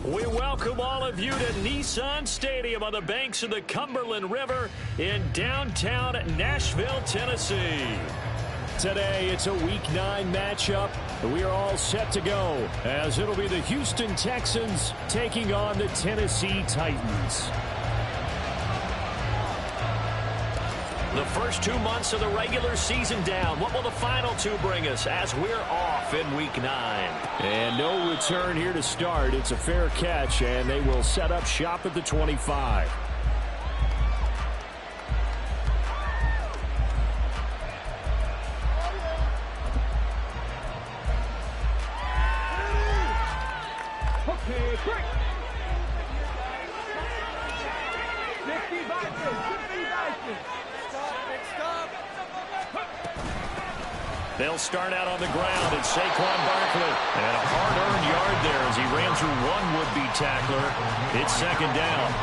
We welcome all of you to Nissan Stadium on the banks of the Cumberland River in downtown Nashville, Tennessee. Today, it's a Week 9 matchup. We are all set to go, as it'll be the Houston Texans taking on the Tennessee Titans. The first 2 months of the regular season down. What will the final two bring us as we're off in Week 9? And no return here to start. It's a fair catch, and they will set up shop at the 25. Okay, quick. 50 Vikings, 50 Vikings. They'll start out on the ground. It's Saquon Barkley. And a hard-earned yard there as he ran through one would-be tackler. It's second down.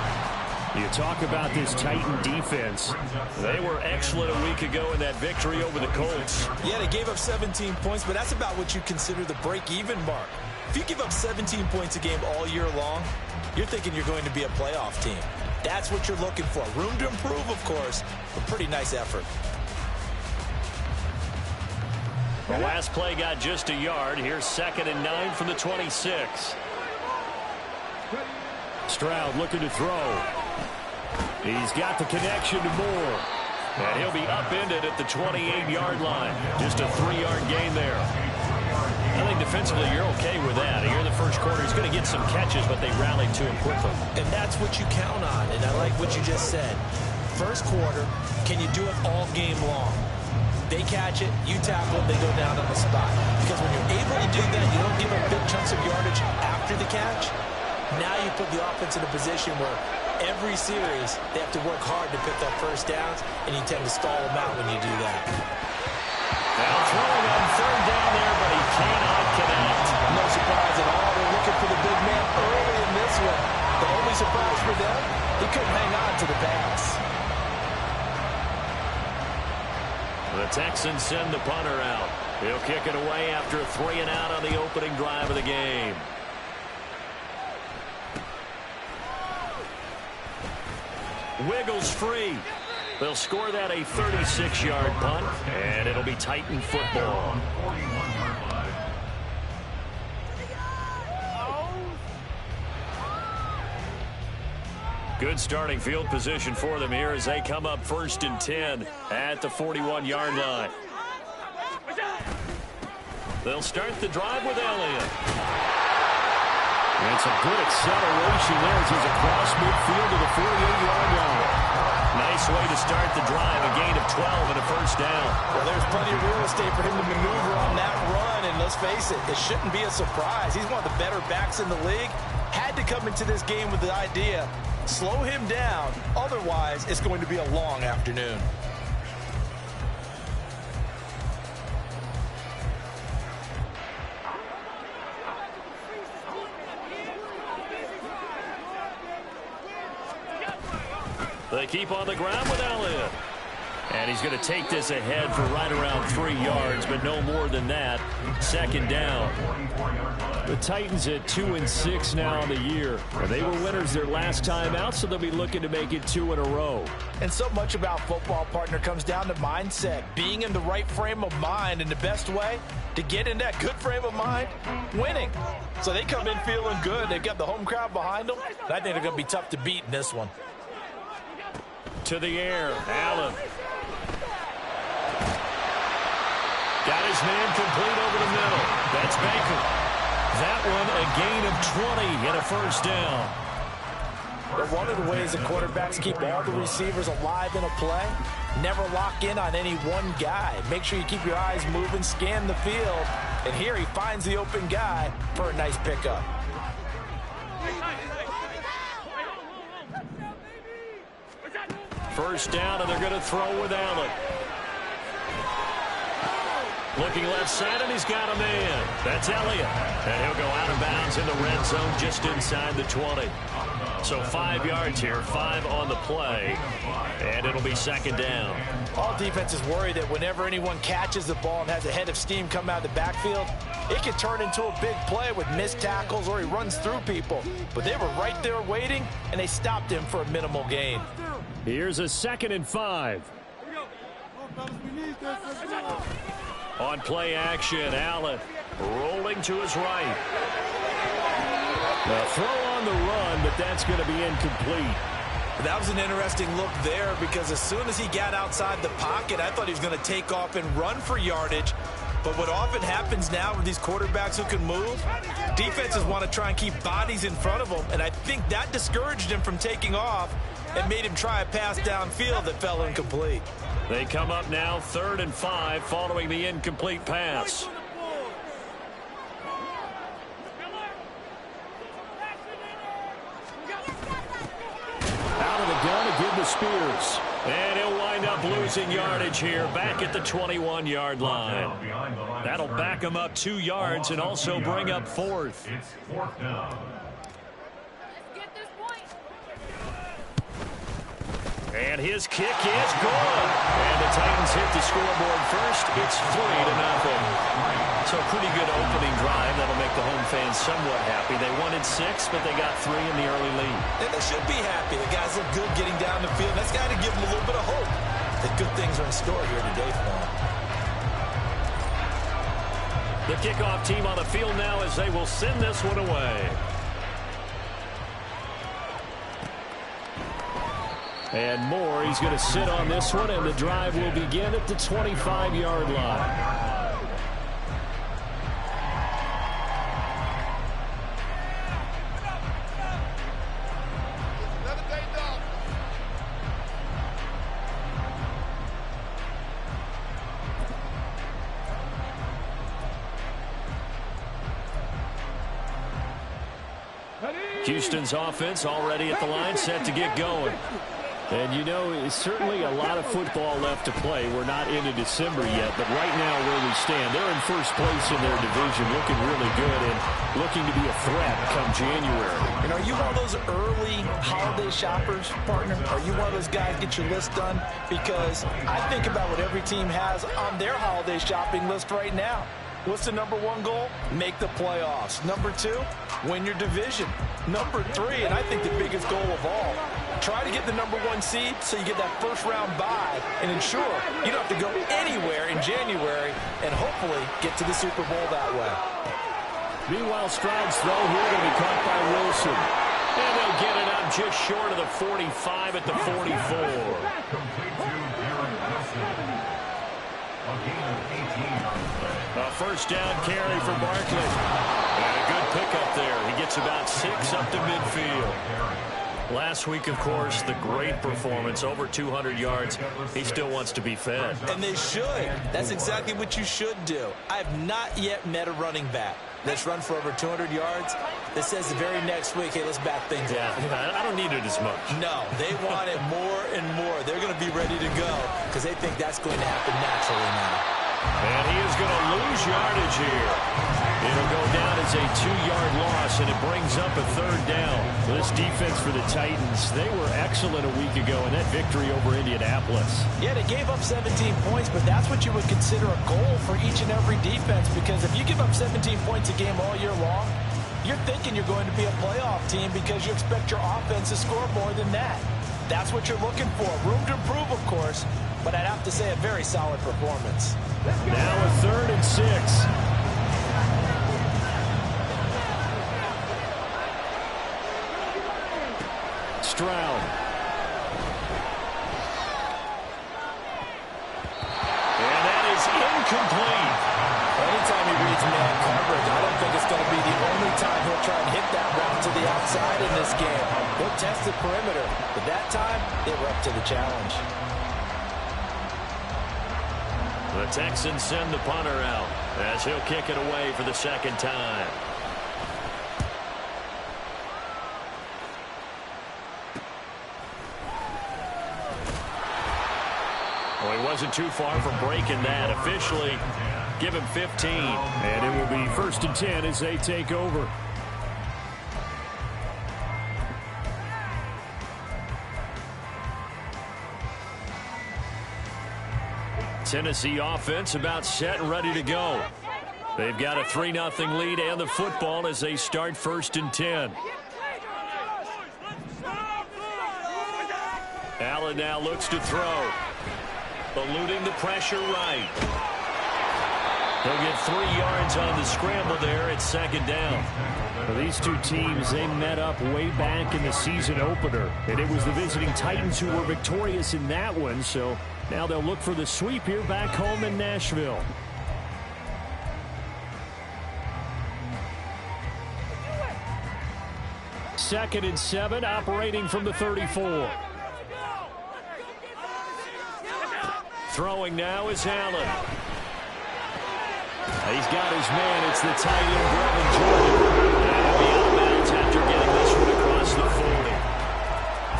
You talk about this Titan defense. They were excellent a week ago in that victory over the Colts. Yeah, they gave up 17 points, but that's about what you consider the break-even mark. If you give up 17 points a game all year long, you're thinking you're going to be a playoff team. That's what you're looking for. Room to improve, of course, but pretty nice effort. The last play got just a yard. Here's 2nd and 9 from the 26. Stroud looking to throw. He's got the connection to Moore. And he'll be upended at the 28-yard line. Just a 3-yard gain there. I think defensively you're okay with that. Here in the first quarter, he's going to get some catches, but they rallied to him quickly. And that's what you count on, and I like what you just said. First quarter, can you do it all game long? They catch it, you tackle it, they go down on the spot. Because when you're able to do that, you don't give up big chunks of yardage after the catch. Now you put the offense in a position where every series they have to work hard to pick up first downs, and you tend to stall them out when you do that. Now throwing on third down there, but he cannot connect. No surprise at all. They're looking for the big man early in this one. The only surprise for them, he couldn't hang on to the pass. The Texans send the punter out. He'll kick it away after a 3 and out on the opening drive of the game. Wiggles free. They'll score that a 36-yard punt, and it'll be Titan football. Good starting field position for them here as they come up 1st and 10 at the 41-yard line. They'll start the drive with Elliott. And some good acceleration there as he's across midfield to the 48-yard line. Nice way to start the drive, a gain of 12 and a first down. Well, there's plenty of real estate for him to maneuver on that run, and let's face it, it shouldn't be a surprise. He's one of the better backs in the league. Had to come into this game with the idea, slow him down, otherwise it's going to be a long afternoon. They keep on the ground with Elliott. And he's going to take this ahead for right around 3 yards, but no more than that. Second down. The Titans at 2-6 now on the year. They were winners their last time out, so they'll be looking to make it 2 in a row. And so much about football, partner, comes down to mindset. Being in the right frame of mind, and the best way to get in that good frame of mind, winning. So they come in feeling good. They've got the home crowd behind them. I think they're going to be tough to beat in this one. To the air, Allen. Got his man complete over the middle. That's Baker. That one a gain of 20 and a first down. But one of the ways the quarterbacks keep all the receivers alive in a play, never lock in on any one guy. Make sure you keep your eyes moving, scan the field, and here he finds the open guy for a nice pickup. First down, and they're going to throw with Allen. Looking left side, and he's got a man. That's Elliott. And he'll go out of bounds in the red zone just inside the 20. So 5 yards here, 5 on the play, and it'll be second down. All defenses worry that whenever anyone catches the ball and has a head of steam come out of the backfield, it can turn into a big play with missed tackles or he runs through people. But they were right there waiting, and they stopped him for a minimal gain. Here's a 2nd and 5. On play action, Allen rolling to his right. A throw on the run, but that's going to be incomplete. That was an interesting look there because as soon as he got outside the pocket, I thought he was going to take off and run for yardage. But what often happens now with these quarterbacks who can move, defenses want to try and keep bodies in front of them, and I think that discouraged him from taking off and made him try a pass downfield that fell incomplete. They come up now 3rd and 5 following the incomplete pass. Out of the gun to give to Spears. And he'll wind up losing yardage here back at the 21-yard line. That'll back him up 2 yards and also bring up 4th. It's 4th down. And his kick is good. And the Titans hit the scoreboard first. It's 3-0. So pretty good opening drive. That'll make the home fans somewhat happy. They wanted 6, but they got 3 in the early lead. And they should be happy. The guys look good getting down the field. That's got to give them a little bit of hope that good things are in store here today for them. The kickoff team on the field now as they will send this one away. And Moore, he's going to sit on this one, and the drive will begin at the 25-yard line. Houston's offense already at the line, set to get going. And, you know, it's certainly a lot of football left to play. We're not into December yet, but right now where we stand, they're in first place in their division, looking really good and looking to be a threat come January. And are you one of those early holiday shoppers, partner? Are you one of those guys get your list done? Because I think about what every team has on their holiday shopping list right now. What's the number 1 goal? Make the playoffs. Number 2, win your division. Number 3, and I think the biggest goal of all, try to get the number 1 seed so you get that first-round bye and ensure you don't have to go anywhere in January and hopefully get to the Super Bowl that way. Meanwhile, Stroud's throw here going to be caught by Wilson. And they'll get it up just short of the 45 at the 44. Complete to Garrett Wilson. A gain of 18 on the play. A first down carry for Barkley. And a good pickup there. He gets about 6 up to midfield. Last week, of course, the great performance, over 200 yards. He still wants to be fed. And they should. That's exactly what you should do. I have not yet met a running back that's run for over 200 yards that says the very next week, hey, let's back things up. Yeah, I don't need it as much. No, they want it more and more. They're going to be ready to go because they think that's going to happen naturally now. And he is going to lose yardage here. It'll go down as a 2-yard loss, and it brings up a 3rd down. This defense for the Titans, they were excellent a week ago in that victory over Indianapolis. Yeah, they gave up 17 points, but that's what you would consider a goal for each and every defense, because if you give up 17 points a game all year long, you're thinking you're going to be a playoff team because you expect your offense to score more than that. That's what you're looking for. Room to improve, of course, but I'd have to say a very solid performance. Now a 3rd and 6. Stroud. And that is incomplete. Anytime he reads man coverage, I don't think it's going to be the only time he'll try and hit that route to the outside in this game. He'll test the perimeter, but that time they were up to the challenge. The Texans send the punter out as he'll kick it away for the 2nd time. Well, he wasn't too far from breaking that. Officially, give him 15. And it will be 1st and 10 as they take over. Tennessee offense about set and ready to go. They've got a 3-0 lead and the football as they start 1st and 10. Allen now looks to throw. Eluding the pressure right. He'll get 3 yards on the scramble there at 2nd down. Well, these two teams, they met up way back in the season opener. And it was the visiting Titans who were victorious in that one. So now they'll look for the sweep here back home in Nashville. Second and 7, operating from the 34. Throwing now is Allen. He's got his man. It's the tight end, Brevin Jordan. And he'll be out of bounds after getting this one across the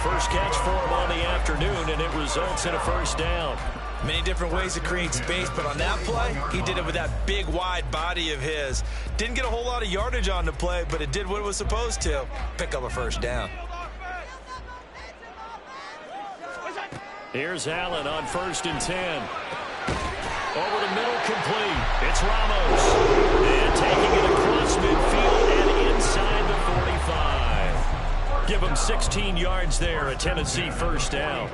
40. First catch for him on the afternoon, and it results in a 1st down. Many different ways to create space, but on that play, he did it with that big, wide body of his. Didn't get a whole lot of yardage on the play, but it did what it was supposed to. Pick up a 1st down. Here's Allen on 1st and 10. Over the middle, complete. It's Ramos. And taking it across midfield and inside the 45. Give him 16 yards there, a Tennessee 1st down.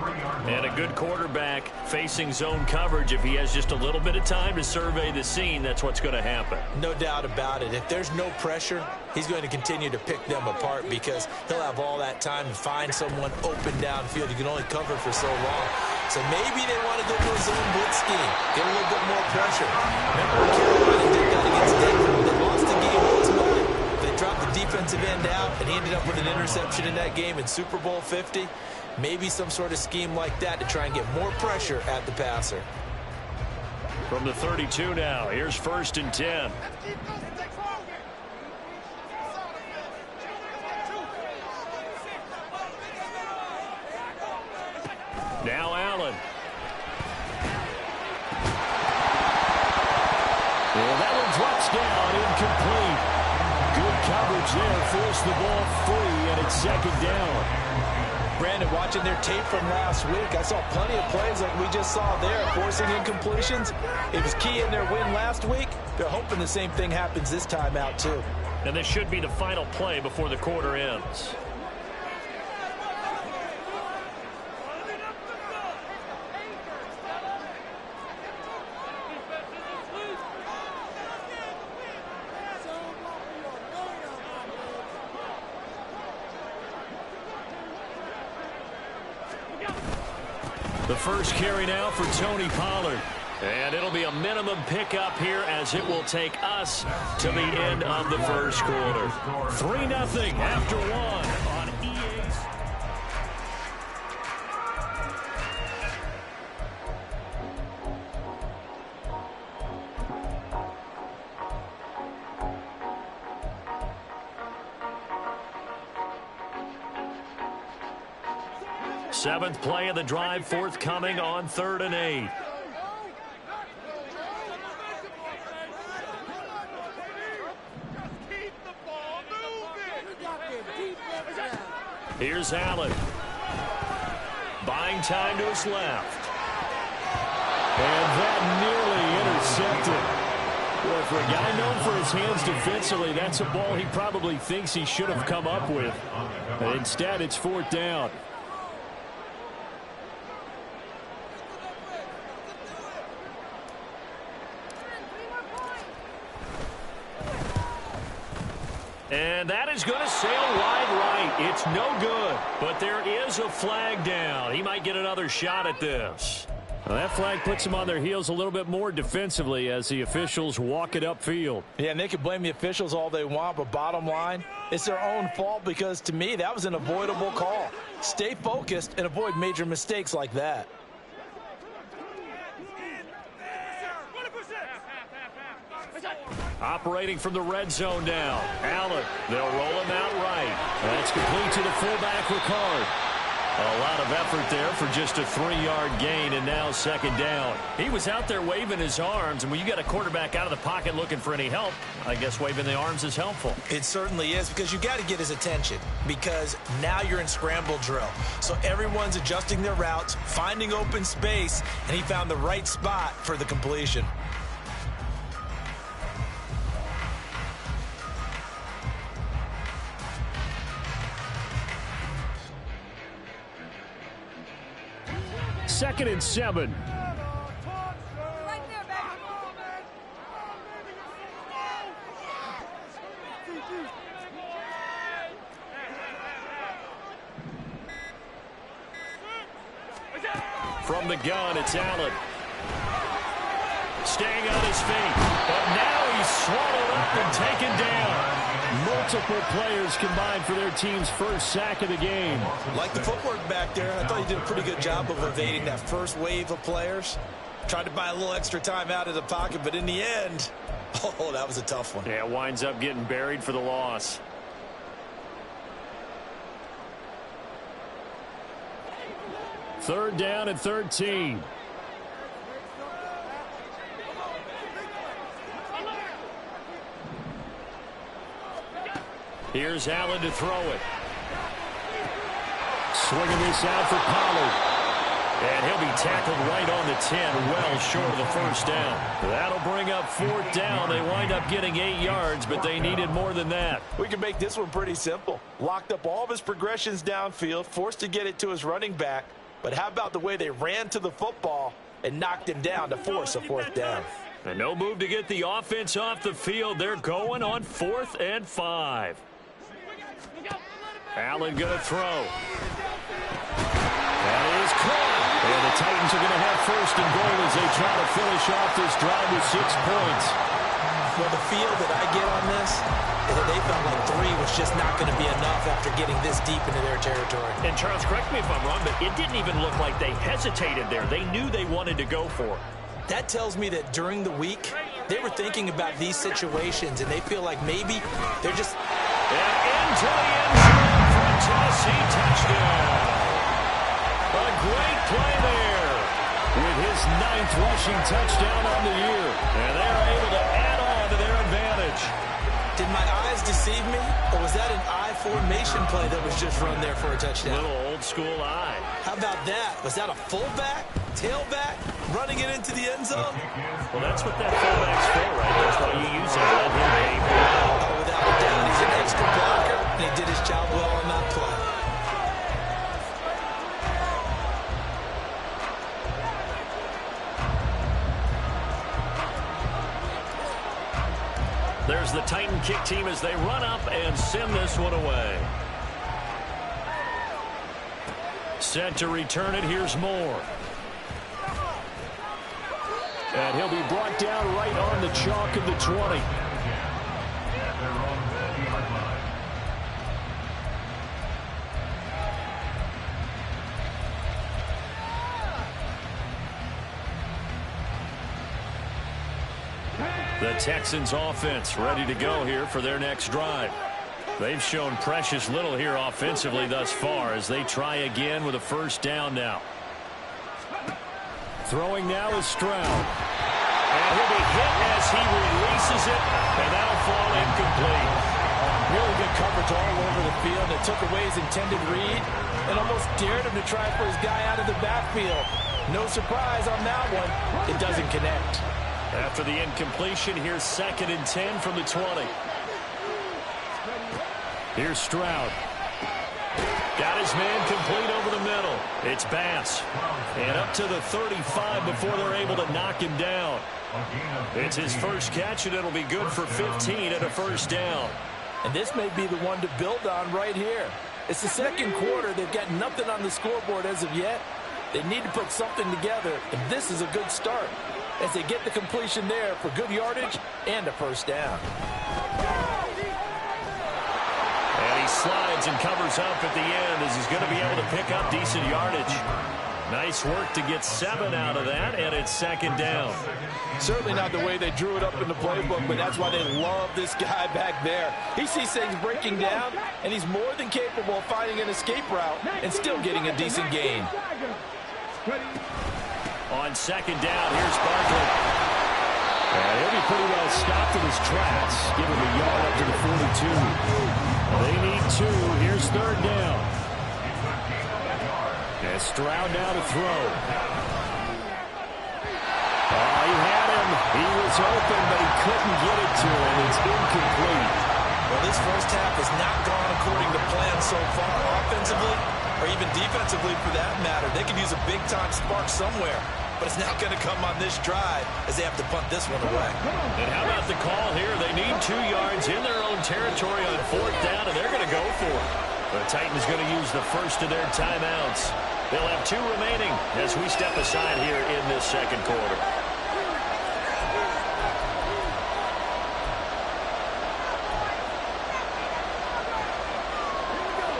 And a good quarterback facing zone coverage. If he has just a little bit of time to survey the scene, that's what's going to happen. No doubt about it. If there's no pressure, he's going to continue to pick them apart because he'll have all that time to find someone open downfield. You can only cover for so long. So maybe they want to go to a zone blitz scheme, get a little bit more pressure. Remember when Carolina did that against Denver? They lost the game ultimately. They dropped the defensive end out, and he ended up with an interception in that game in Super Bowl 50. Maybe some sort of scheme like that to try and get more pressure at the passer. From the 32 now, here's 1st and 10. Now Allen. Well, that one drops down, incomplete. Good coverage there, forced the ball free, and it's 2nd down. Brandon, watching their tape from last week, I saw plenty of plays like we just saw there, forcing incompletions. It was key in their win last week. They're hoping the same thing happens this time out, too. And this should be the final play before the quarter ends. The first carry now for Tony Pollard. And it'll be a minimum pickup here as it will take us to the end of the 1st quarter. 3-0 after 1 on EA. Seventh play of the drive forthcoming on 3rd and 8. Here's Allen. Buying time to his left. And that nearly intercepted. Well, for a guy known for his hands defensively, that's a ball he probably thinks he should have come up with. And instead, it's 4th down. And that is going to sail wide right. It's no good. But there is a flag down. He might get another shot at this. Well, that flag puts them on their heels a little bit more defensively as the officials walk it upfield. Yeah, and they can blame the officials all they want, but bottom line, it's their own fault because, to me, that was an avoidable call. Stay focused and avoid major mistakes like that. Operating from the red zone now. Allen, they'll roll him out right. That's complete to the fullback, Ricard. A lot of effort there for just a 3-yard gain, and now second down. He was out there waving his arms, and when you get a quarterback out of the pocket looking for any help, I guess waving the arms is helpful. It certainly is, because you got to get his attention, because now you're in scramble drill. So everyone's adjusting their routes, finding open space, and he found the right spot for the completion. Second and 7. From the gun, it's Allen. Staying on his feet. But now he's swallowed up and taken down. Multiple players combined for their team's first sack of the game. Like the footwork back there, I thought he did a pretty good job of evading that first wave of players. Tried to buy a little extra time out of the pocket, but in the end, oh, that was a tough one. Yeah, winds up getting buried for the loss. Third down and 13. Here's Allen to throw it. Swinging this out for Pollard. And he'll be tackled right on the 10, well short of the first down. That'll bring up fourth down. They wind up getting 8 yards, but they needed more than that. We can make this one pretty simple. Locked up all of his progressions downfield, forced to get it to his running back. But how about the way they ran to the football and knocked him down to force a fourth down? And no move to get the offense off the field. They're going on 4th and 5. Allen going to throw. That is caught. And the Titans are going to have first and goal as they try to finish off this drive with 6 points. Well, the feel that I get on this is that they felt like 3 was just not going to be enough after getting this deep into their territory. And Charles, correct me if I'm wrong, but it didn't even look like they hesitated there. They knew they wanted to go for it. That tells me that during the week, they were thinking about these situations, and they feel like maybe they're just... And into the end zone for a Tennessee touchdown. A great play there with his 9th rushing touchdown on the year. And they're able to add on to their advantage. Did my eyes deceive me, or was that an I formation play that was just run there for a touchdown? Little old school eye. How about that? Was that a fullback, tailback, running it into the end zone? Well, that's what that fullback's for, right? That's why you use it. Let him aim. Oh, without a doubt, he's an extra blocker, and he did his job well on that play. There's the Titan kick team as they run up and send this one away. Set to return it. Here's Moore. And he'll be brought down right on the chalk of the 20. The Texans offense ready to go here for their next drive. They've shown precious little here offensively thus far as they try again with a first down now. Throwing now is Stroud. And he'll be hit as he releases it, and that'll fall incomplete. Really good coverage all over the field. It took away his intended read and almost dared him to try for his guy out of the backfield. No surprise on that one. It doesn't connect. After the incompletion, here's 2nd and 10 from the 20. Here's Stroud. Got his man complete over the middle. It's Bass. And up to the 35 before they're able to knock him down. It's his first catch, and it'll be good for 15 and a first down. And this may be the one to build on right here. It's the second quarter. They've got nothing on the scoreboard as of yet. They need to put something together, and this is a good start as they get the completion there for good yardage and a first down. And he slides and covers up at the end as he's going to be able to pick up decent yardage. Nice work to get 7 out of that, and it's second down. Certainly not the way they drew it up in the playbook, but that's why they love this guy back there. He sees things breaking down, and he's more than capable of finding an escape route and still getting a decent gain. On second down, here's Barkley. And he'll be pretty well stopped in his tracks. Give him a yard up to the 42. They need 2. Here's third down. And Stroud now to throw. Oh, he had him. He was open, but he couldn't get it to him. It's incomplete. Well, this first half has not gone according to plan so far, offensively or even defensively for that matter. They could use a big-time spark somewhere, but it's not going to come on this drive as they have to punt this one away. And how about the call here? They need 2 yards in their own territory on fourth down, and they're going to go for it. The Titans going to use the first of their timeouts. They'll have 2 remaining as we step aside here in this second quarter.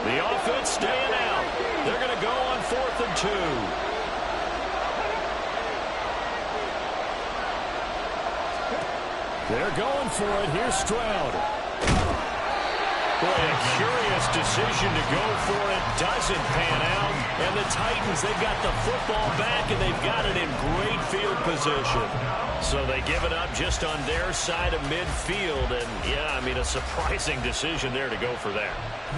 The offense staying out. They're going to go on 4th and 2. They're going for it. Here's Stroud. Boy, a curious decision to go for it. Doesn't pan out. And the Titans, they've got the football back, and they've got it in great field position. So they give it up just on their side of midfield. And, yeah, I mean, a surprising decision there to go for that.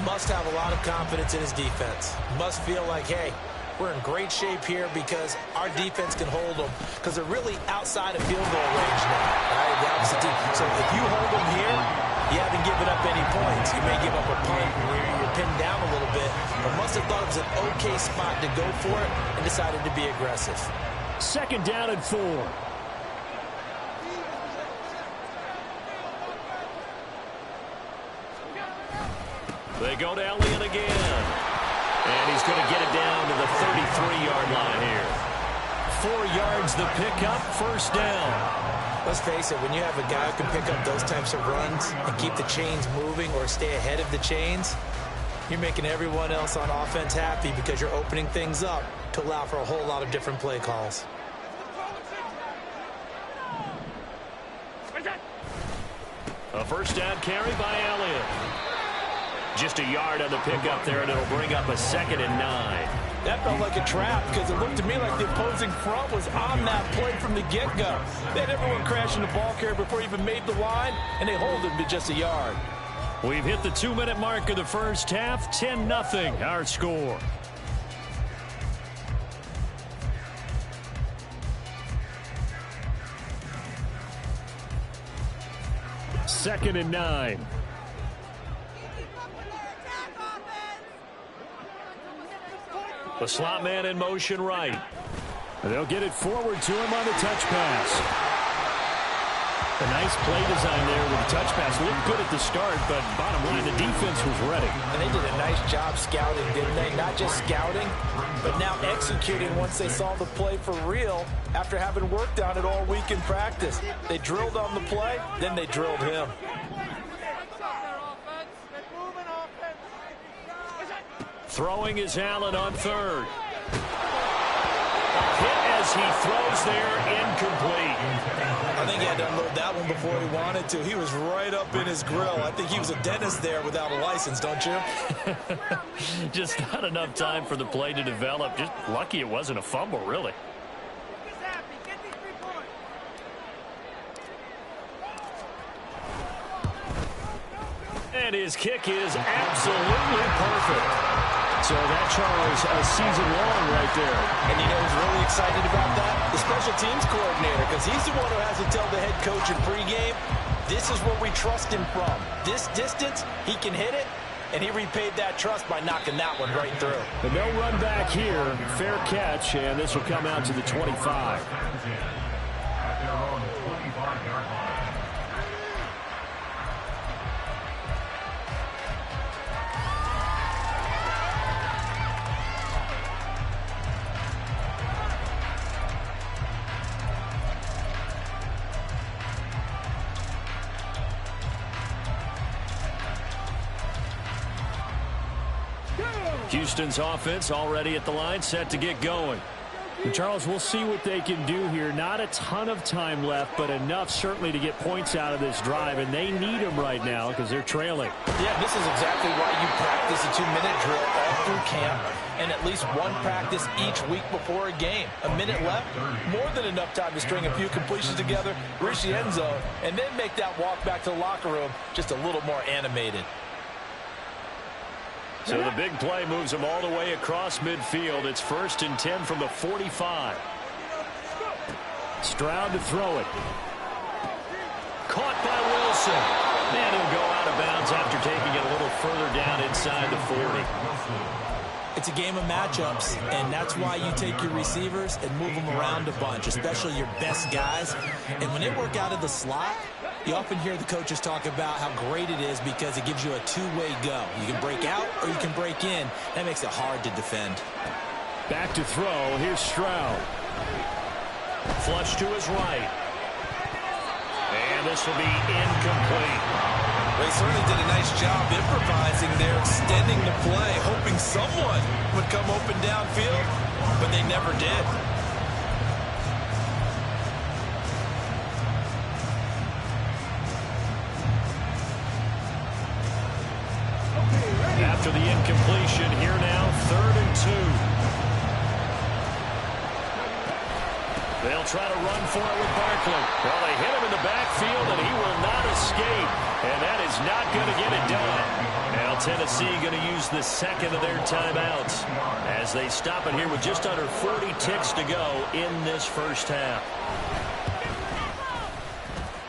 Must have a lot of confidence in his defense. Must feel like, hey, we're in great shape here because our defense can hold them because they're really outside of field goal range now. Right? The opposite team. So if you hold them here, you haven't given up any points. You may give up a punt where you're pinned down a little bit, but must have thought it was an okay spot to go for it and decided to be aggressive. Second down and 4. They go to Elliott again. And he's going to get it down to the 33-yard line here. 4 yards the pickup, first down. Let's face it, when you have a guy who can pick up those types of runs and keep the chains moving or stay ahead of the chains, you're making everyone else on offense happy because you're opening things up to allow for a whole lot of different play calls. A first down carry by Elliott. Just a yard on the pickup there, and it'll bring up a 2nd and 9. That felt like a trap because it looked to me like the opposing front was on that play from the get-go. They had everyone crashing the ball carrier before he even made the line, and they hold him to just a yard. We've hit the 2-minute mark of the first half. 10-0 our score. Second and 9. The slot man in motion right. They'll get it forward to him on the touch pass. A nice play design there with the touch pass. Looked good at the start, but bottom line, the defense was ready. And they did a nice job scouting, didn't they? Not just scouting, but now executing once they saw the play for real after having worked on it all week in practice. They drilled on the play, then they drilled him. Throwing is Allen on 3rd. Hit as he throws there, incomplete. I think he had to unload that one before he wanted to. He was right up in his grill. I think he was a dentist there without a license, don't you? Just not enough time for the play to develop. Just lucky it wasn't a fumble, really. And his kick is absolutely perfect. So that, Charles, a season long right there. And you know who's really excited about that? The special teams coordinator, because he's the one who has to tell the head coach in pregame, this is where we trust him from. This distance, he can hit it, and he repaid that trust by knocking that one right through. But no run back here. Fair catch, and this will come out to the 25. At their own 25-yard line. Houston's offense already at the line, set to get going. And Charles, we'll see what they can do here. Not a ton of time left, but enough certainly to get points out of this drive, and they need them right now because they're trailing. Yeah, this is exactly why you practice a 2-minute drill all through camp and at least one practice each week before a game. A minute left, more than enough time to string a few completions together, reach the end zone, and then make that walk back to the locker room just a little more animated. So the big play moves them all the way across midfield. It's 1st and 10 from the 45. Stroud to throw it. Caught by Wilson. And he'll go out of bounds after taking it a little further down inside the 40. It's a game of matchups, and that's why you take your receivers and move them around a bunch, especially your best guys. And when they work out of the slot, you often hear the coaches talk about how great it is because it gives you a two-way go. You can break out or you can break in. That makes it hard to defend. Back to throw. Here's Stroud. Flush to his right. And this will be incomplete. They certainly did a nice job improvising there, extending the play, hoping someone would come open downfield, but they never did. After the incompletion, here now, 3rd and 2. They'll try to run for it with Barkley. Well, they hit him in the backfield, and he will not escape. And that is not going to get it done. Now Tennessee going to use the second of their timeouts as they stop it here with just under 40 ticks to go in this first half.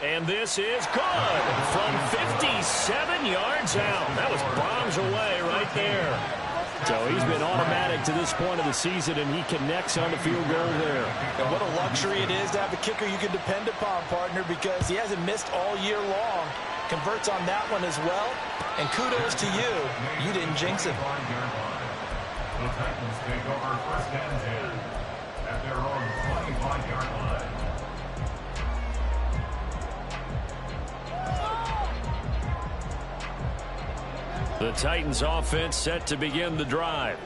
And this is good from 57 yards out. That was bombs away right there. So he's been automatic to this point of the season, and he connects on the field goal there. And what a luxury it is to have a kicker you can depend upon, partner, because he hasn't missed all year long. Converts on that one as well. And kudos to you. You didn't jinx it. The Titans take over 1st and 10 at their own 25-yard line. The Titans offense set to begin the drive.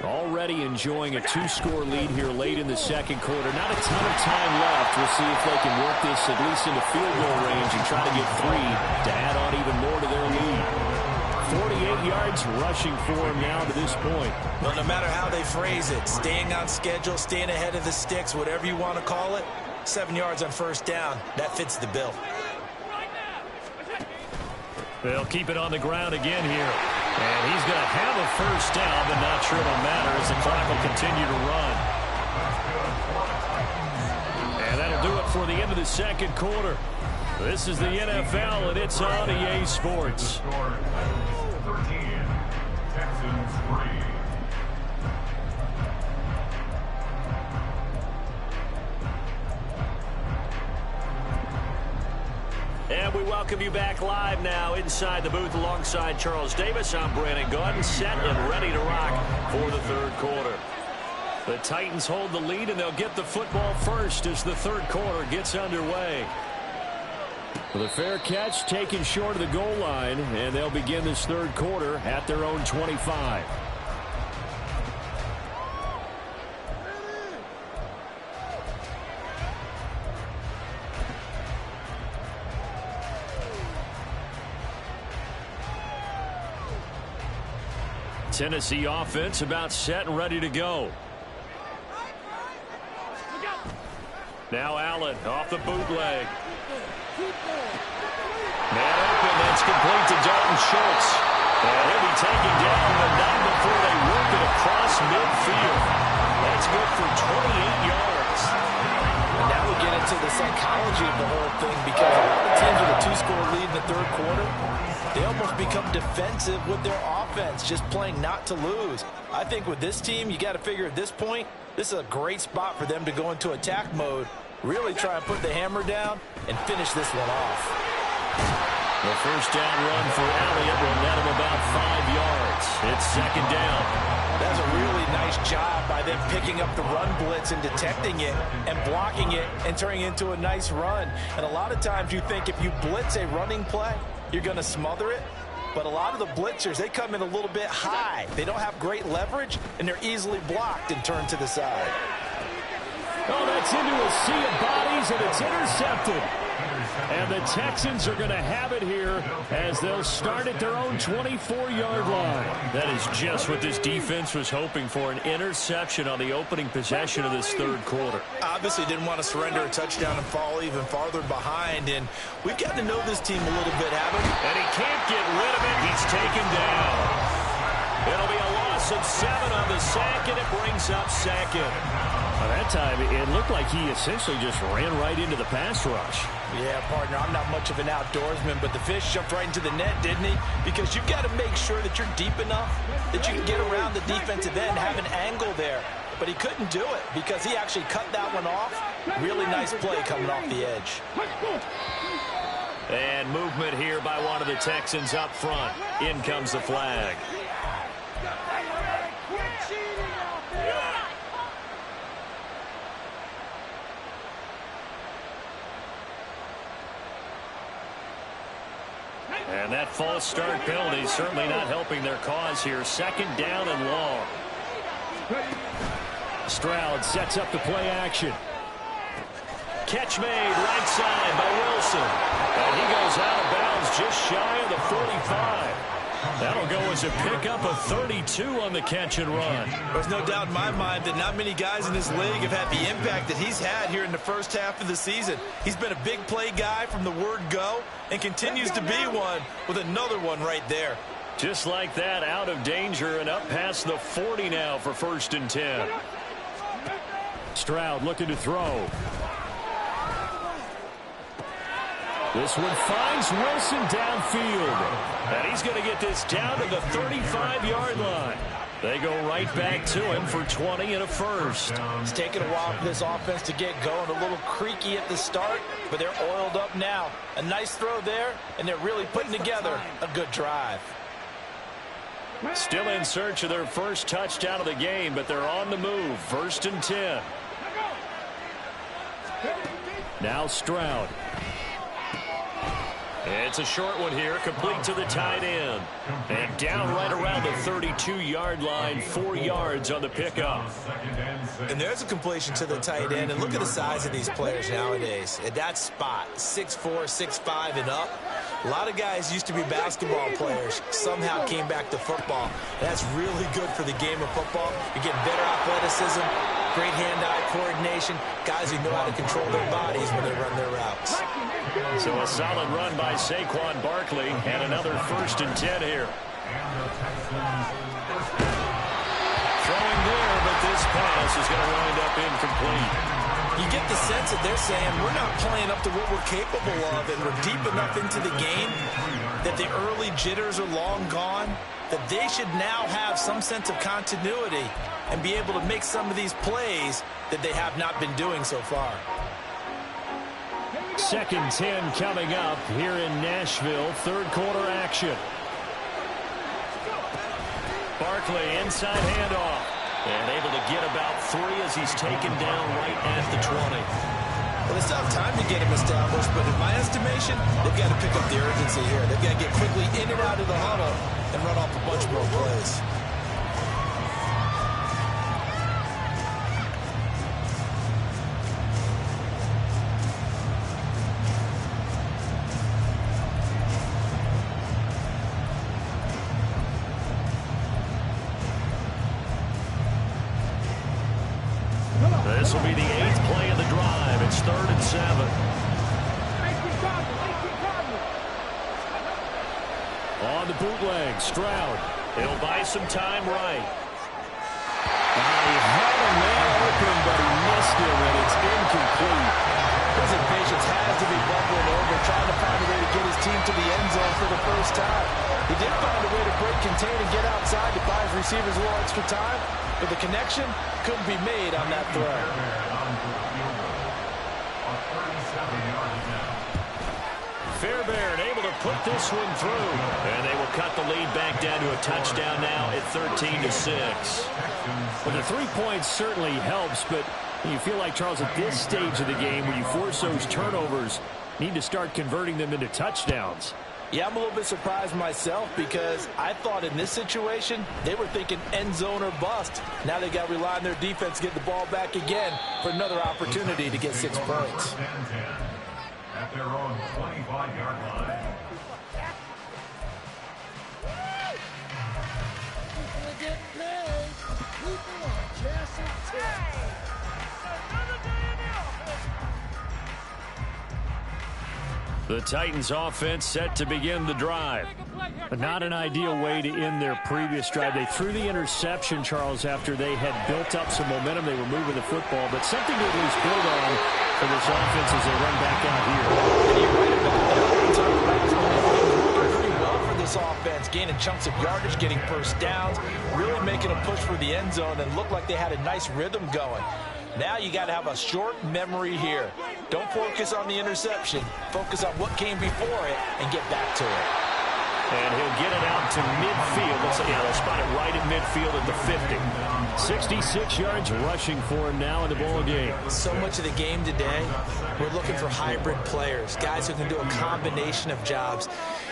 Already enjoying a 2-score lead here late in the second quarter. Not a ton of time left. We'll see if they can work this at least into field goal range and try to get 3 to add on even more to their lead. 48 yards rushing for him now to this point. Well, no matter how they phrase it, staying on schedule, staying ahead of the sticks, whatever you want to call it, 7 yards on 1st down, that fits the bill. They'll keep it on the ground again here. And he's going to have a 1st down, but not sure it'll matter as the clock will continue to run. And that'll do it for the end of the second quarter. This is the NFL, and it's on EA Sports. 13, Texans 3. And we welcome you back live now inside the booth alongside Charles Davis. I'm Brandon Gaudin, set and ready to rock for the 3rd quarter. The Titans hold the lead, and they'll get the football first as the 3rd quarter gets underway. With a fair catch taken short of the goal line, and they'll begin this 3rd quarter at their own 25. Tennessee offense about set and ready to go. Now Allen off the bootleg. Man open, that's complete to Dalton Schultz. And he'll be taken down, but not before they work it across midfield. That's good for 28 yards. And now we get into the psychology of the whole thing, because a lot of teams with a 2-score lead in the 3rd quarter, they almost become defensive with their offense, just playing not to lose. I think with this team, you got to figure at this point, this is a great spot for them to go into attack mode, really try and put the hammer down and finish this one off. The 1st down run for Elliott will net him about 5 yards. It's 2nd down. That's a really nice job by them picking up the run blitz and detecting it and blocking it and turning it into a nice run. And a lot of times you think if you blitz a running play, you're going to smother it. But a lot of the blitzers, they come in a little bit high. They don't have great leverage, and they're easily blocked and turned to the side. Oh, that's into a sea of bodies, and it's intercepted. And the Texans are going to have it here as they'll start at their own 24-yard line. That is just what this defense was hoping for, an interception on the opening possession of this third quarter. Obviously didn't want to surrender a touchdown and fall even farther behind, and we've gotten to know this team a little bit, haven't we? And he can't get rid of it. He's taken down. It'll be a loss of 7 on the sack, and it brings up second. By that time, it looked like he essentially just ran right into the pass rush. Yeah, partner, I'm not much of an outdoorsman, but the fish jumped right into the net, didn't he? Because you've got to make sure that you're deep enough that you can get around the defensive end, have an angle there. But he couldn't do it because he actually cut that one off. Really nice play coming off the edge. And movement here by one of the Texans up front. In comes the flag. And that false start penalty certainly not helping their cause here. Second down and long. Stroud sets up the play action. Catch made right side by Wilson. And he goes out of bounds just shy of the 45. That'll go as a pickup of 32 on the catch and run. There's no doubt in my mind that not many guys in this league have had the impact that he's had here in the first half of the season. He's been a big play guy from the word go and continues to be one with another one right there. Just like that, out of danger and up past the 40 now for 1st and 10. Stroud looking to throw. This one finds Wilson downfield. And he's going to get this down to the 35-yard line. They go right back to him for 20 and a first. It's taken a while for this offense to get going. A little creaky at the start, but they're oiled up now. A nice throw there, and they're really putting together a good drive. Still in search of their first touchdown of the game, but they're on the move. 1st and 10. Now Stroud. It's a short one here, complete to the tight end. And down right around the 32-yard line, 4 yards on the pickup. And there's a completion to the tight end. And look at the size of these players nowadays. At that spot, 6'4", 6'5", and up. A lot of guys used to be basketball players, somehow came back to football. That's really good for the game of football. You're getting better athleticism, great hand-eye coordination, guys who know how to control their bodies when they run their routes. So a solid run by Saquon Barkley, and another 1st and 10 here. Throwing there, but this pass is going to wind up incomplete. You get the sense that they're saying we're not playing up to what we're capable of, and we're deep enough into the game that the early jitters are long gone, that they should now have some sense of continuity and be able to make some of these plays that they have not been doing so far. 2nd 10 coming up here in Nashville. Third quarter action. Barkley inside handoff. And able to get about 3 as he's taken down right at the 20. Well, they still have time to get him established, but in my estimation, they've got to pick up the urgency here. They've got to get quickly in and out of the huddle and run off a bunch more plays. This will be the 8th play of the drive. It's 3rd and 7. On the bootleg, Stroud. He'll buy some time right. He had a man open, but he missed him, and it's incomplete. His impatience has to be bubbling over, trying to find a way to get his team to the end zone for the first time. He did find a way to break, contain, and get outside to buy his receivers a little extra time, but the connection couldn't be made on that throw. Fairbairn able to put this one through. And they will cut the lead back down to a touchdown now at 13-6. Well, the 3 points certainly helps, but you feel like, Charles, at this stage of the game where you force those turnovers, need to start converting them into touchdowns. Yeah, I'm a little bit surprised myself because I thought in this situation they were thinking end zone or bust. Now they got to rely on their defense to get the ball back again for another opportunity to get 6 points. At their own 25-yard line. The Titans offense set to begin the drive. But not an ideal way to end their previous drive. They threw the interception, Charles, after they had built up some momentum. They were moving the football, but something to at least build on for this offense as they run back out here. And you're right about that. Pretty well for this offense, gaining chunks of yardage, getting first downs, really making a push for the end zone, and looked like they had a nice rhythm going. Now you got to have a short memory here. Don't focus on the interception. Focus on what came before it and get back to it. And he'll get it out to midfield. They'll spot it right at midfield at the 50. 66 yards rushing for him now in the ball game. So much of the game today, we're looking for hybrid players, guys who can do a combination of jobs.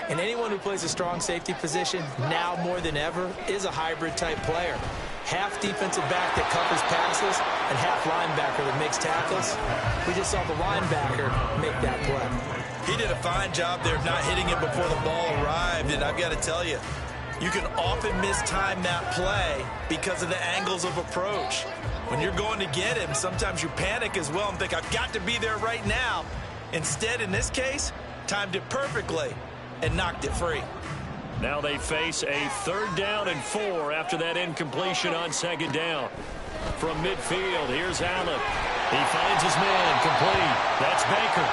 And anyone who plays a strong safety position, now more than ever, is a hybrid type player. Half defensive back that covers passes and half linebacker that makes tackles. We just saw the linebacker make that play. He did a fine job there of not hitting it before the ball arrived, and I've got to tell you, you can often mistime that play because of the angles of approach. When you're going to get him, sometimes you panic as well and think, I've got to be there right now. Instead, in this case, timed it perfectly and knocked it free. Now they face a 3rd down and 4 after that incompletion on 2nd down. From midfield, here's Allen. He finds his man, complete. That's Baker.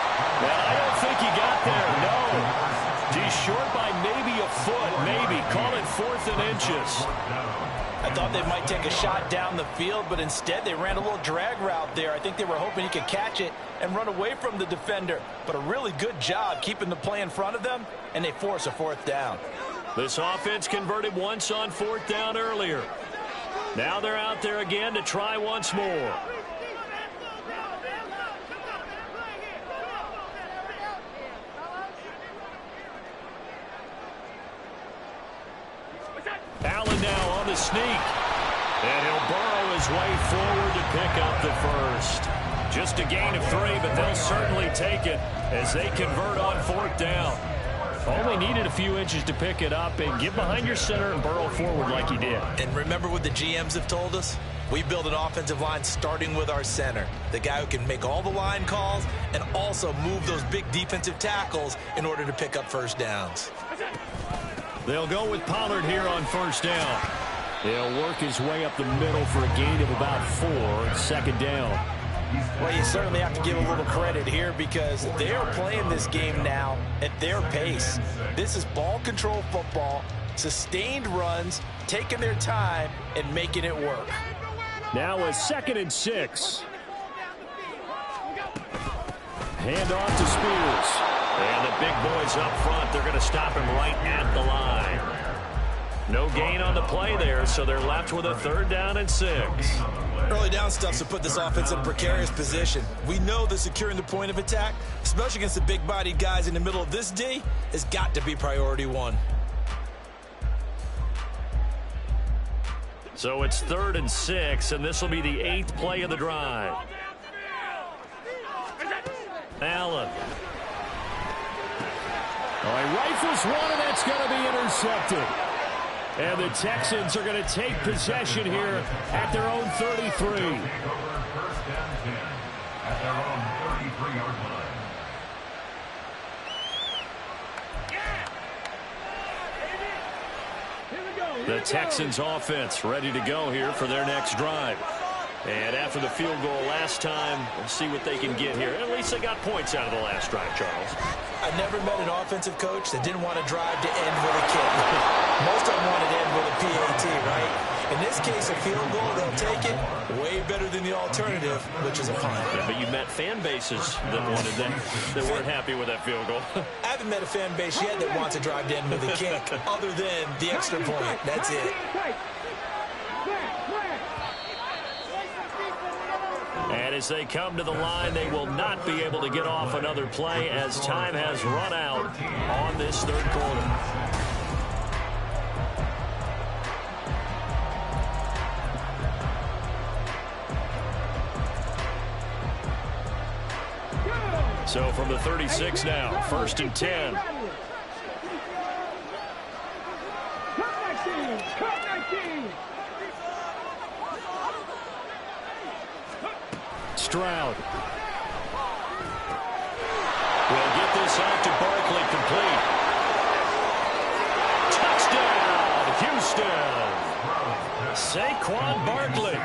Well, I don't think he got there, no. He's short by maybe a foot, maybe. Call it 4th and inches. I thought they might take a shot down the field, but instead they ran a little drag route there. I think they were hoping he could catch it and run away from the defender. But a really good job keeping the play in front of them, and they force a 4th down. This offense converted once on 4th down earlier. Now they're out there again to try once more. Allen now on the sneak. And he'll burrow his way forward to pick up the first. Just a gain of 3, but they'll certainly take it as they convert on 4th down. Only needed a few inches to pick it up and get behind your center and burrow forward like he did. And remember what the GMs have told us? We build an offensive line starting with our center, the guy who can make all the line calls and also move those big defensive tackles in order to pick up first downs. They'll go with Pollard here on 1st down. He'll work his way up the middle for a gain of about 4, 2nd down. Well, you certainly have to give a little credit here because they are playing this game now at their pace. This is ball control football, sustained runs, taking their time and making it work. Now a 2nd and 6. Hand off to Spears. And the big boys up front, they're going to stop him right at the line. No gain on the play there, so they're left with a 3rd down and 6. Early down stuff to put this offense in a precarious position. We know that securing the point of attack, especially against the big-bodied guys in the middle of this D, has got to be priority 1. So it's 3rd and 6, and this will be the 8th play of the drive. Allen. Oh, he rifles one, and that's going to be intercepted. And the Texans are going to take possession here at their own 33. First and 10 at their own 33-yard line. The Texans offense ready to go here for their next drive. And after the field goal last time, we'll see what they can get here. At least they got points out of the last drive, Charles. I never met an offensive coach that didn't want to drive to end with a kick. Most of them want to end with a PAT, right? In this case, a field goal, they'll take it. Way better than the alternative, which is a punt. Yeah, but you met fan bases that wanted that, that weren't happy with that field goal. I haven't met a fan base yet that wants to drive to end with a kick, other than the extra point. That's it. And And as they come to the line, they will not be able to get off another play as time has run out on this third quarter. So from the 36 now, 1st and 10. Stroud will get this out to Barkley, complete. Touchdown, Houston. Saquon Barkley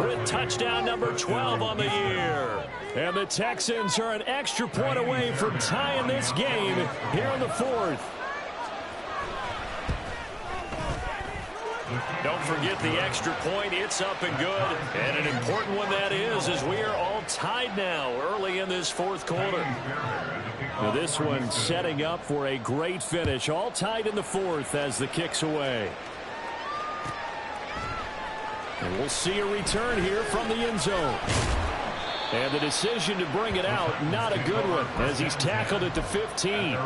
with touchdown number 12 on the year. And the Texans are an extra point away from tying this game here in the 4th. Don't forget the extra point. It's up and good. And an important one that is, as we are all tied now early in this 4th quarter. Now this one setting up for a great finish. All tied in the 4th as the kick's away. And we'll see a return here from the end zone. And the decision to bring it out, not a good one, as he's tackled at the 15.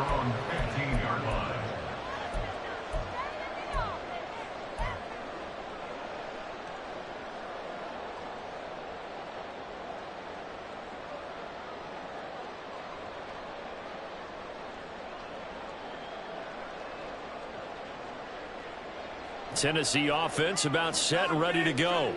Tennessee offense about set and ready to go.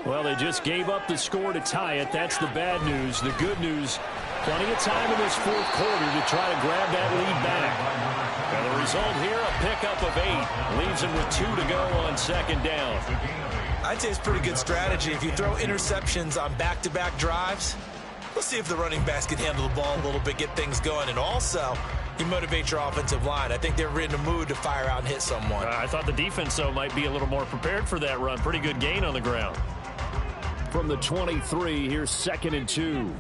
Well, they just gave up the score to tie it. That's the bad news. The good news, plenty of time in this 4th quarter to try to grab that lead back. And the result here, a pickup of 8. Leaves them with 2 to go on 2nd down. I'd say it's pretty good strategy. If you throw interceptions on back-to-back drives, we'll see if the running backs can handle the ball a little bit, get things going. And also, you motivate your offensive line. I think they're in a mood to fire out and hit someone. I thought the defense, though, might be a little more prepared for that run. Pretty good gain on the ground. From the 23, here's 2nd and 2.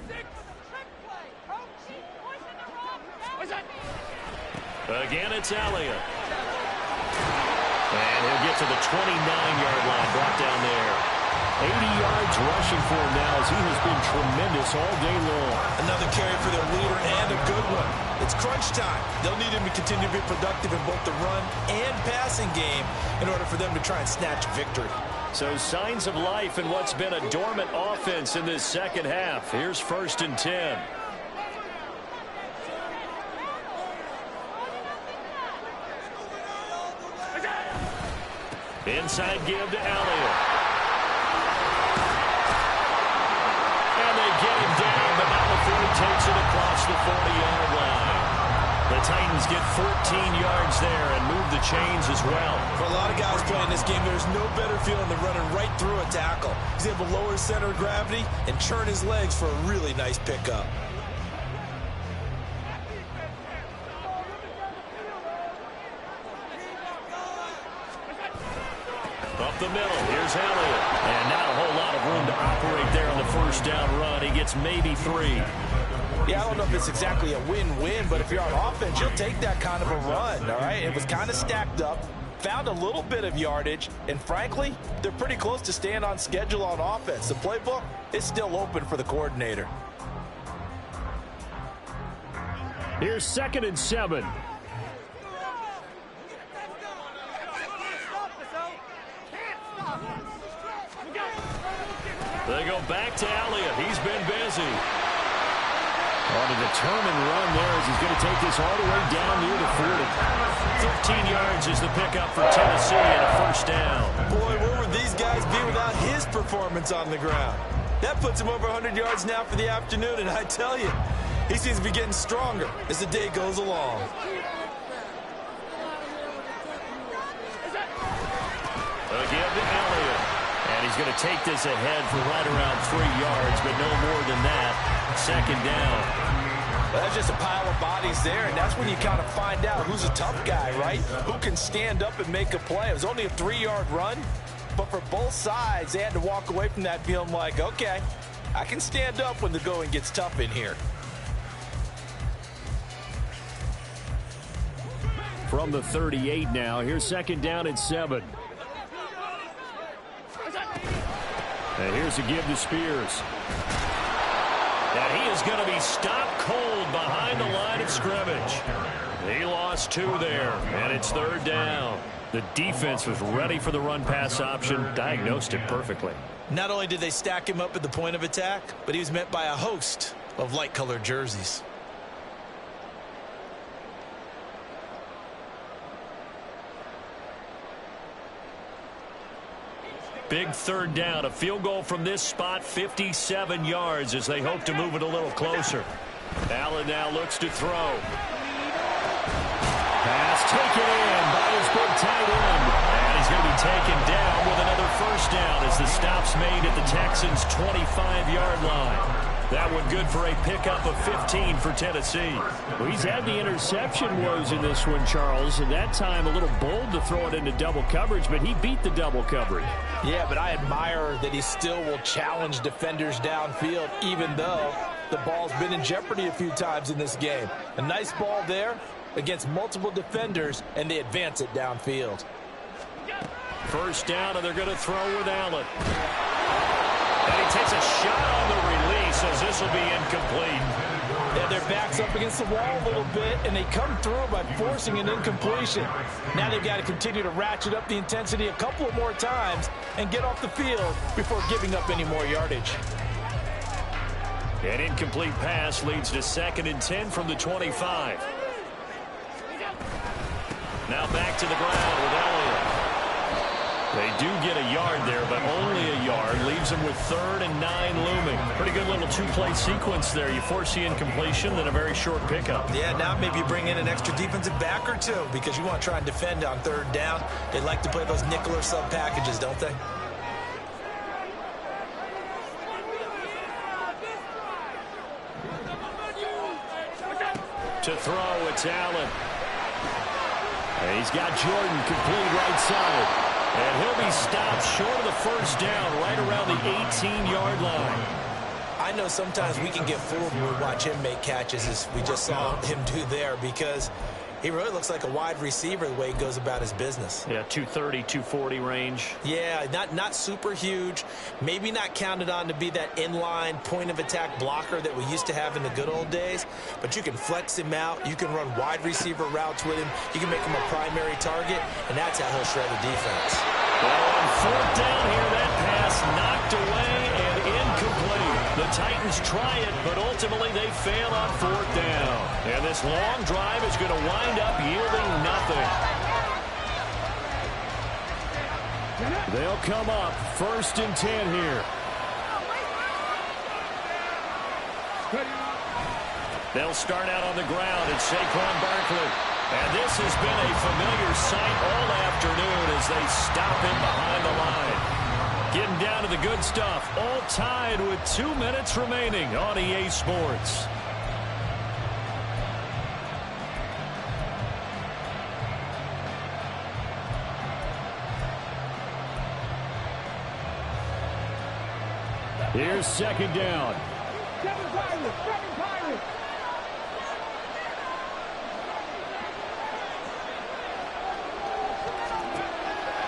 Again, it's Elliott. And he'll get to the 29-yard line, brought down there. 80 yards rushing for him now as he has been tremendous all day long. Another carry for their leader and a good one. It's crunch time. They'll need him to continue to be productive in both the run and passing game in order for them to try and snatch victory. So signs of life in what's been a dormant offense in this 2nd half. Here's 1st and 10. Inside give to Elliott. And they get him down, but now the Ford takes it across the 40-yard line. The Titans get 14 yards there and move the chains as well. For a lot of guys playing this game, there's no better feeling than running right through a tackle. He's able to lower his center of gravity and churn his legs for a really nice pickup. Up the middle, here's Elliott. And not a whole lot of room to operate there on the 1st down run. He gets maybe 3. Yeah, I don't know if it's exactly a win-win, but if you're on offense, you'll take that kind of a run, all right? It was kind of stacked up, found a little bit of yardage, and frankly, they're pretty close to staying on schedule on offense. The playbook is still open for the coordinator. Here's 2nd and 7. They go back to Elliott. He's been busy. On a determined run there as he's going to take this all the way down near the 40. 15 yards is the pickup for Tennessee and a 1st down. Boy, where would these guys be without his performance on the ground? That puts him over 100 yards now for the afternoon, and I tell you, he seems to be getting stronger as the day goes along. Again to Elliott. And he's going to take this ahead for right around 3 yards, but no more than that. 2nd down. Well, that's just a pile of bodies there, and that's when you kind of find out who's a tough guy, right? Who can stand up and make a play. It was only a 3-yard run, but for both sides, they had to walk away from that feeling like, okay, I can stand up when the going gets tough in here. From the 38 now, here's 2nd down and 7. And here's a give to Spears. And he is going to be stopped cold behind the line of scrimmage. He lost 2 there, and it's 3rd down. The defense was ready for the run-pass option, diagnosed it perfectly. Not only did they stack him up at the point of attack, but he was met by a host of light-colored jerseys. Big 3rd down, a field goal from this spot, 57 yards as they hope to move it a little closer. Allen now looks to throw. Pass taken in by his big tight end. And he's going to be taken down with another 1st down as the stop's made at the Texans' 25-yard line. That one good for a pickup of 15 for Tennessee. Well, he's had the interception woes in this one, Charles, and that time a little bold to throw it into double coverage, but he beat the double coverage. Yeah, but I admire that he still will challenge defenders downfield, even though the ball's been in jeopardy a few times in this game. A nice ball there against multiple defenders, and they advance it downfield. 1st down, and they're going to throw with Allen. And he takes a shot on the release as this will be incomplete. Yeah, their back's up against the wall a little bit, and they come through by forcing an incompletion. Now they've got to continue to ratchet up the intensity a couple of more times and get off the field before giving up any more yardage. An incomplete pass leads to 2nd and 10 from the 25. Now back to the ground with Elliott. They do get a yard there, but only a yard. Leaves them with 3rd and 9 looming. Pretty good little 2-play sequence there. You force the incompletion, then a very short pickup. Yeah, now maybe you bring in an extra defensive back or 2 because you want to try and defend on 3rd down. They like to play those nickel or sub packages, don't they? To throw, it's Allen. And he's got Jordan complete right side. And he'll be stopped short of the 1st down right around the 18-yard line. I know sometimes we can get fooled when we watch him make catches as we just saw him do there because he really looks like a wide receiver the way he goes about his business. Yeah, 230, 240 range. Yeah, not super huge. Maybe not counted on to be that inline point-of-attack blocker that we used to have in the good old days. But you can flex him out. You can run wide receiver routes with him. You can make him a primary target, and that's how he'll shred the defense. Well, on 4th down here, that pass knocked away and incomplete. The Titans try it, but ultimately they fail on 4th down. And this long drive is going to wind up yielding nothing. They'll come up 1st and 10 here. They'll start out on the ground at Saquon Barkley. And this has been a familiar sight all afternoon as they stop him behind the line. Getting down to the good stuff. All tied with 2 minutes remaining on EA Sports. Here's 2nd down. Second Pirates.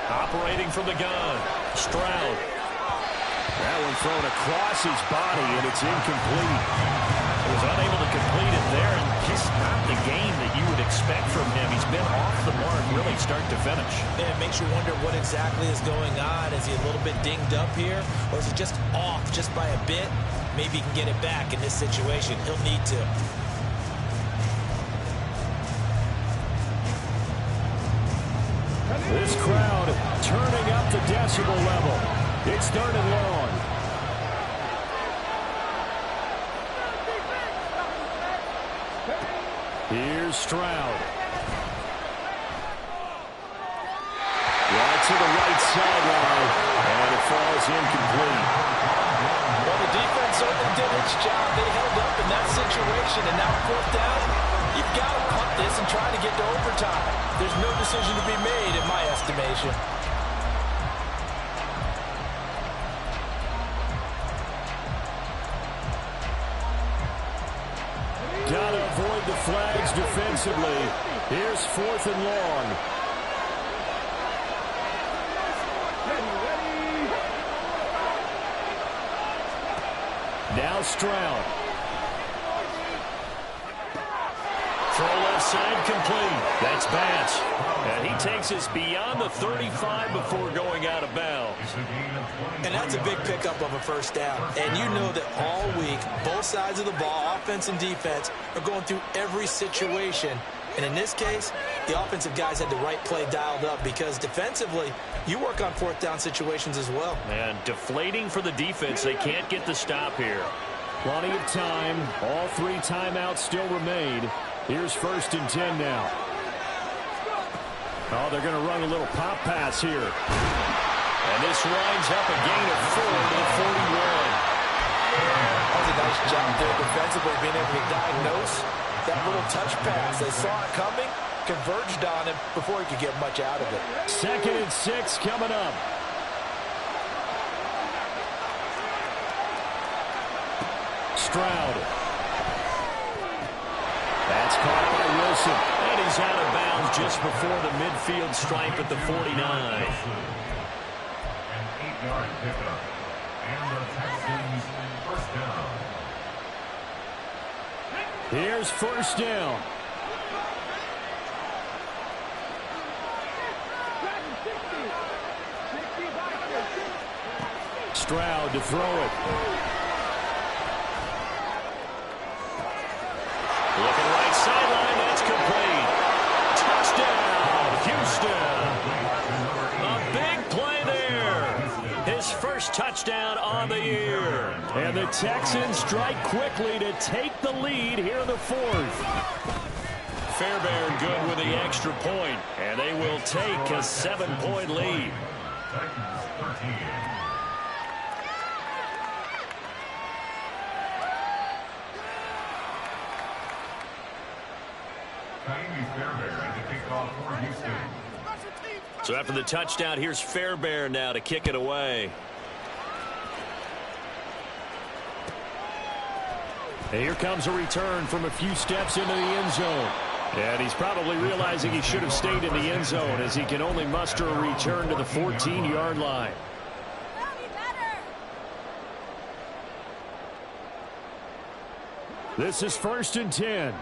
Operating from the gun, Stroud. That one thrown across his body, and it's incomplete. He was unable to complete it there, and just not the game that you would expect from him. He's been off the mark, really start to finish. Yeah, it makes you wonder what exactly is going on. Is he a little bit dinged up here, or is he just off just by a bit? Maybe he can get it back in this situation. He'll need to. This crowd turning up the decibel level. It's 3rd and long. Here's Stroud. Right to the right sideline, and it falls incomplete. Well, the defense certainly did its job. They held up in that situation, and now 4th down, you've got to punt this and try to get to overtime. There's no decision to be made, in my estimation. Gotta avoid the flags defensively. Here's 4th and long. Now Stroud. inside, complete. That's Batch. And he takes us beyond the 35 before going out of bounds. And that's a big pickup of a first down. And you know that all week, both sides of the ball, offense and defense, are going through every situation. And in this case, the offensive guys had the right play dialed up because defensively, you work on fourth down situations as well. And deflating for the defense. They can't get the stop here. Plenty of time. All 3 timeouts still remain. Here's 1st and 10 now. Oh, they're going to run a little pop pass here. And this winds up a gain of 4 to the 41. That was a nice job there defensively, being able to diagnose that little touch pass. They saw it coming, converged on him before he could get much out of it. 2nd and 6 coming up. Stroud. That's caught by Wilson. And he's out of bounds just before the midfield stripe at the 49. An 8-yard pickup. And the Texans first down. Here's 1st down. Stroud to throw it. Looking right sideline, that's complete. Touchdown, Houston. A big play there. His first touchdown on the year. And the Texans strike quickly to take the lead here in the 4th. Fairbairn good with the extra point, and they will take a 7-point lead. Titans 13. Fairbairn to kick off for Houston. So after the touchdown, here's Fairbairn now to kick it away. And here comes a return from a few steps into the end zone. And he's probably realizing he should have stayed in the end zone as he can only muster a return to the 14-yard line. This is 1st and 10.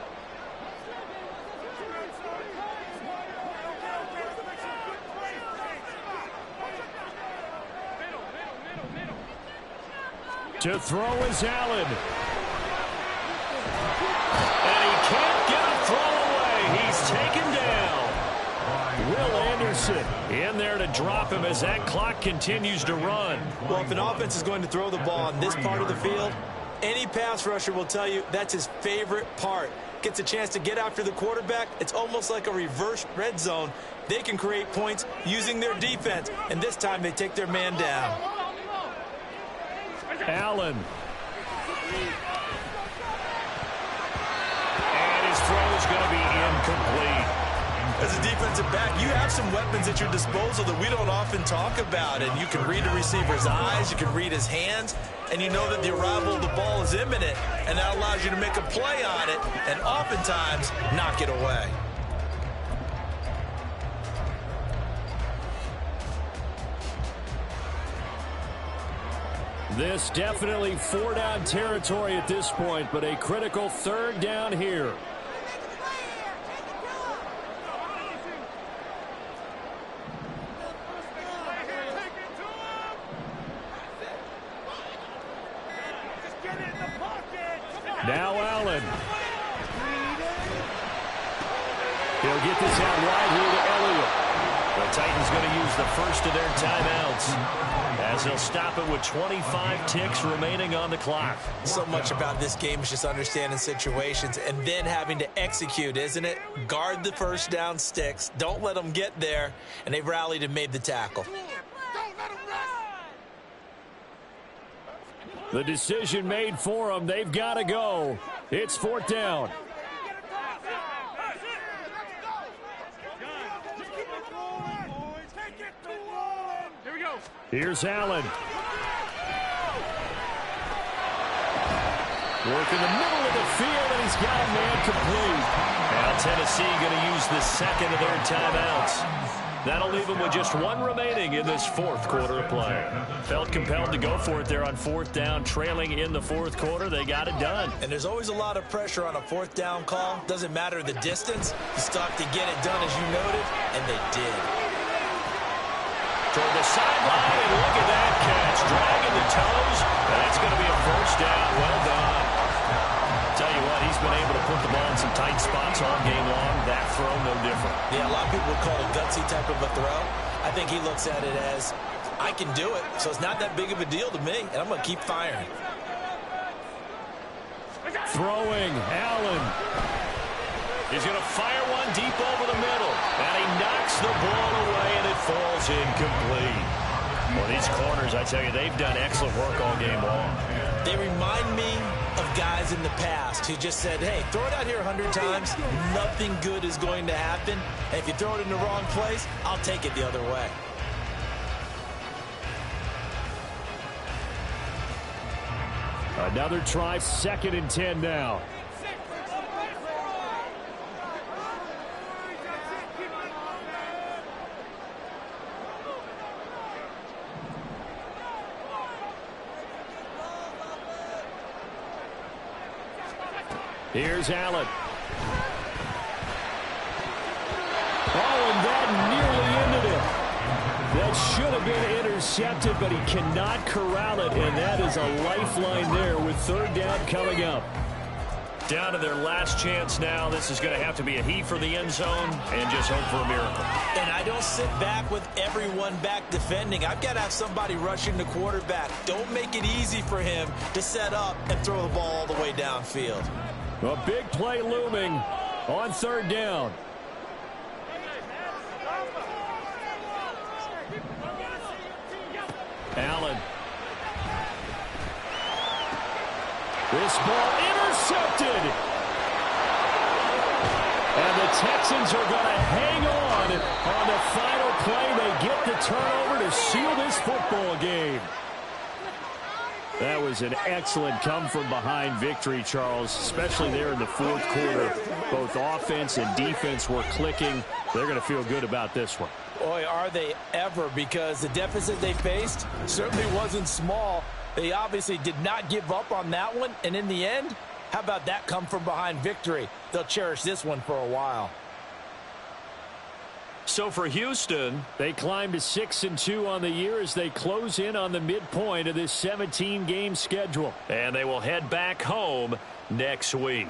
To throw is Allen. And he can't get a throw away. He's taken down. Will Anderson In there to drop him as that clock continues to run. Well, if an offense is going to throw the ball on this part of the field, any pass rusher will tell you that's his favorite part. Gets a chance to get after the quarterback. It's almost like a reverse red zone. They can create points using their defense, and this time they take their man down. Allen. And his throw is going to be incomplete. As a defensive back, you have some weapons at your disposal that we don't often talk about. And you can read a receiver's eyes, you can read his hands, and you know that the arrival of the ball is imminent. And that allows you to make a play on it and oftentimes knock it away. This definitely 4-down territory at this point, but a critical 3rd down here. Now Allen. He'll get this out wide here to Elliott. The Titans going to use the first of their timeouts as they'll stop it with 25 ticks remaining on the clock. So much about this game is just understanding situations and then having to execute, isn't it? Guard the first down sticks. Don't let them get there. And they've rallied and made the tackle. The decision made for them. They've got to go. It's 4th down. Here's Allen. Work in the middle of the field, and he's got a man complete. Now Tennessee going to use the second of their timeouts. That'll leave him with just one remaining in this fourth quarter of play. Felt compelled to go for it there on fourth down, trailing in the fourth quarter. They got it done. And there's always a lot of pressure on a fourth down call. Doesn't matter the distance. You still have to get it done, as you noted, and they did. Toward the sideline, and look at that catch. Dragging the toes. That's going to be a first down. Well done. Tell you what, he's been able to put the ball in some tight spots all game long. That throw, no different. Yeah, a lot of people would call it a gutsy type of a throw. I think he looks at it as, I can do it, so it's not that big of a deal to me, and I'm going to keep firing. Throwing, Allen. He's going to fire one deep over the middle. And he knocks the ball away, and it falls incomplete. Well, these corners, I tell you, they've done excellent work all game long. They remind me of guys in the past who just said, hey, throw it out here 100 times, nothing good is going to happen. And if you throw it in the wrong place, I'll take it the other way. Another try, 2nd and 10 now. Here's Allen. Oh, and that nearly ended it. That should have been intercepted, but he cannot corral it, and that is a lifeline there with 3rd down coming up. Down to their last chance now. This is going to have to be a heave for the end zone and just hope for a miracle. And I don't sit back with everyone back defending. I've got to have somebody rushing the quarterback. Don't make it easy for him to set up and throw the ball all the way downfield. A big play looming on 3rd down. Allen. This ball intercepted. And the Texans are going to hang on the final play. They get the turnover to seal this football game. That was an excellent come-from-behind victory, Charles, especially there in the fourth quarter. Both offense and defense were clicking. They're going to feel good about this one. Boy, are they ever, because the deficit they faced certainly wasn't small. They obviously did not give up on that one, and in the end, how about that come-from-behind victory? They'll cherish this one for a while. So for Houston, they climb to 6-2 on the year as they close in on the midpoint of this 17-game schedule. And they will head back home next week.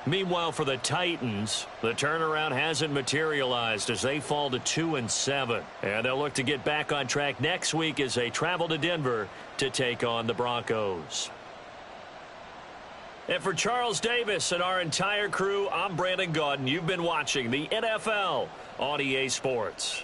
Meanwhile, for the Titans, the turnaround hasn't materialized as they fall to 2-7. And they'll look to get back on track next week as they travel to Denver to take on the Broncos. And for Charles Davis and our entire crew, I'm Brandon Gaudin. You've been watching the NFL on EA Sports.